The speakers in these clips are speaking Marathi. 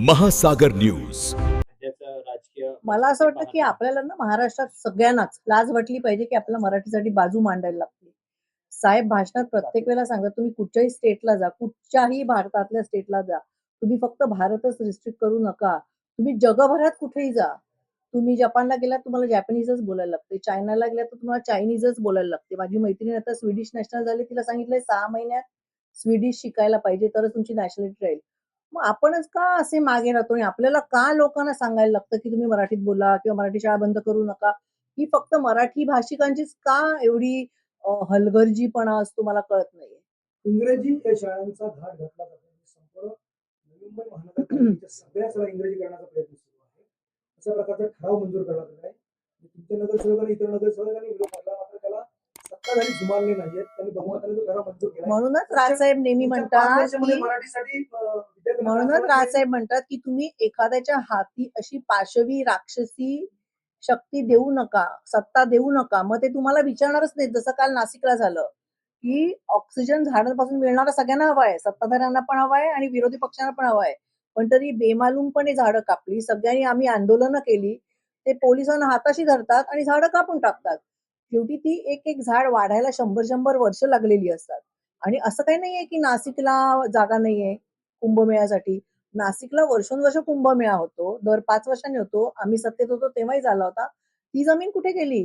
महासागर न्यूज. सध्याचं राजकीय मला असं वाटतं की आपल्याला ना महाराष्ट्रात सगळ्यांनाच लाज वाटली पाहिजे की आपल्याला मराठीसाठी बाजू मांडायला लागते. साहेब भाषणात प्रत्येक वेळेला सांगतात तुम्ही कुठच्याही स्टेटला जा, कुठच्याही भारतातल्या स्टेटला जा, तुम्ही फक्त भारतच रिस्ट्रिक्ट करू नका, तुम्ही जगभरात कुठेही जा. तुम्ही जपानला गेलात तुम्हाला जॅपनीजच बोलायला लागते, चायनाला गेलात तर तुम्हाला चायनीजच बोलायला लागते. माझी मैत्रीण आता स्वीडिश नॅशनल झाली, तिला सांगितलंय 6 महिन्यात स्वीडिश शिकायला पाहिजे तरच तुमची नॅशनॅलिटी राहील. मग आपणच का असे मागे राहतो आणि आपल्याला का लोकांना सांगायला लागतं की तुम्ही मराठीत बोला किंवा मराठी शाळा बंद करू नका? ही फक्त मराठी भाषिकांचीच का एवढी हलगर्जीपणा असतो मला कळत नाहीये. इंग्रजी या शाळांचा घाट घातला जातो. संपूर्ण नवी मुंबई महानगरपालिकेच्या सगळ्या शाळा इंग्रजी करण्याचा प्रयत्न सुरू आहे. अशा प्रकारचा ठराव मंजूर करण्यात आला आहे. तुमच्या नगरसेवकांनी इतर नगरसेवकांनी विरोध केला, मात्र त्याला सत्ताधारी जुमानले नाहीयेत. त्यांनी बहुमताने तो ठराव मंजूर केला. म्हणूनच राजसाहेब नेहमी म्हणतात की मराठीसाठी म्हणूनच राजसाहेब म्हणतात की तुम्ही एखाद्याच्या हाती अशी पाशवी राक्षसी शक्ती देऊ नका, सत्ता देऊ नका. मग ते तुम्हाला विचारणारच नाही. जसं काल नाशिकला झालं की ऑक्सिजन झाडांपासून मिळणारा सगळ्यांना हवा आहे, सत्ताधाऱ्यांना पण हवा आहे आणि विरोधी पक्षांना पण हवा आहे. पण तरी बेमालूमपणे झाडं कापली. सगळ्यांनी आम्ही आंदोलनं केली. ते पोलिसांना हाताशी धरतात आणि झाडं कापून टाकतात. शेवटी ती एक एक झाड वाढायला 100 वर्ष लागलेली असतात. आणि असं काही नाहीये की नाशिकला जागा नाहीये कुंभमेळ्यासाठी. नाशिकला वर्षोनवर्ष कुंभमेळा होतो, दर 5 वर्षांनी होतो. आम्ही सत्तेत होतो तेव्हाही झाला होता. ती जमीन कुठे गेली?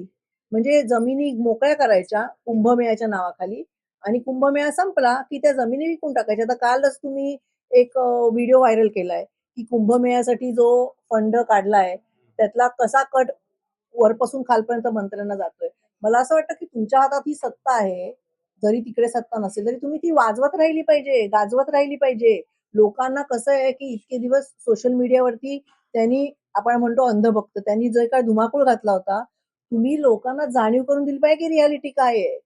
म्हणजे जमिनी मोकळ्या करायच्या कुंभमेळ्याच्या नावाखाली आणि कुंभमेळा संपला की त्या जमिनी विकून टाकायच्या. आता कालच तुम्ही एक व्हिडिओ व्हायरल केलाय की कुंभमेळ्यासाठी जो फंड काढलाय त्यातला कसा कट वरपासून खालपर्यंत मंत्र्यांना जातोय. मला असं वाटतं की तुमच्या हातात ही सत्ता आहे, जरी तिकडे सत्ता नसेल तरी तुम्ही ती वाजवत राहिली पाहिजे, गाजवत राहिली पाहिजे. लोकांना कसं आहे की इतके दिवस सोशल मीडियावरती त्यांनी आपण म्हणतो अंधभक्त त्यांनी जे काय धुमाकूळ घातला होता, तुम्ही लोकांना जाणीव करून दिली पाहिजे की रियालिटी काय आहे.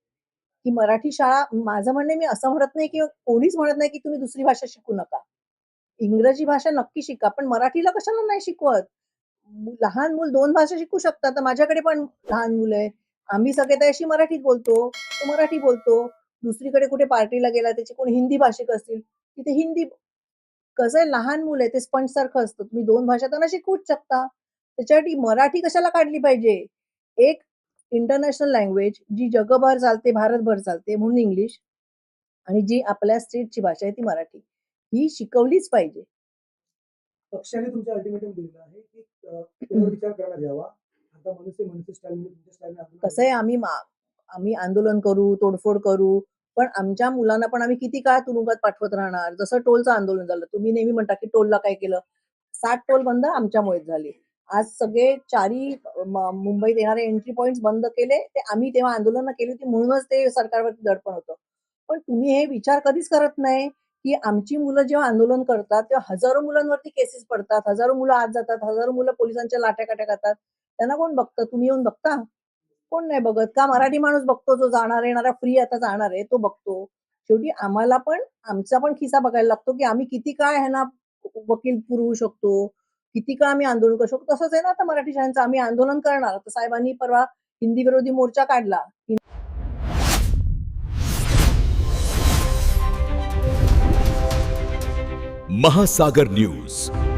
की मराठी शाळा माझं म्हणणे मी असं म्हणत नाही की कोणीच म्हणत नाही की तुम्ही दुसरी भाषा शिकू नका. इंग्रजी भाषा नक्की शिका, पण मराठीला कशाला नाही शिकवत? लहान मूल 2 भाषा शिकू शकतात. तर माझ्याकडे पण लहान मुलं आहे. आम्ही सगळे त्याशी मराठीत बोलतो, तो मराठी बोलतो. दुसरीकडे कुठे पार्टीला गेला त्याचे कोणी हिंदी भाषिक असतील, तिथे हिंदी. कसं आहे लहान मुलं आहे ते स्पंज सारखं असतं. तुम्ही 2 भाषा त्यांना शिकवूच शकता. त्याच्यासाठी मराठी कशाला काढली पाहिजे? एक इंटरनॅशनल लँग्वेज जी जगभर चालते, भारतभर चालते म्हणून इंग्लिश आणि जी आपल्या स्टेटची भाषा आहे ती मराठी. ही शिकवलीच पाहिजे. पक्षाने तुमच्या अल्टिमेटम दिलेलं आहे की पुनर्विचार करण्यात यावा. आता मनसे स्टाईलने तुमच्या स्टाईलने कसं आहे आम्ही आंदोलन करू, तोडफोड करू, पण आमच्या मुलांना पण आम्ही किती काळ तुरुंगात पाठवत राहणार? जसं टोलचं आंदोलन झालं. तुम्ही नेहमी म्हणता की टोलला काय केलं? 60 टोल बंद आमच्यामुळेच झाले. आज सगळे चारी मुंबईत येणारे एंट्री पॉइंट्स बंद केले. ते आम्ही तेव्हा आंदोलनं केली होती म्हणूनच ते सरकारवरती दडपण होतं. पण तुम्ही हे विचार कधीच करत नाही की आमची मुलं जेव्हा आंदोलन करतात तेव्हा हजारो मुलांवरती केसेस पडतात, हजारो मुलं आत जातात, हजारो मुलं पोलिसांच्या लाठ्या-काठ्या खातात. त्यांना कोण बघतं? तुम्ही येऊन बघता? कोण नाही बघत. का मराठी माणूस बघतो, जो जाणार येणारा फ्री आता जाणार आहे तो बघतो. शेवटी आम्हाला पण आमचा पण खिसा बघायला लागतो की आम्ही किती काळ ह्यांना वकील पुरवू शकतो, किती काळ आम्ही आंदोलन करू शकतो. तसंच आहे ना आता मराठी शाळांचं आम्ही आंदोलन करणार. आता साहेबांनी परवा हिंदी विरोधी मोर्चा काढला. महासागर न्यूज.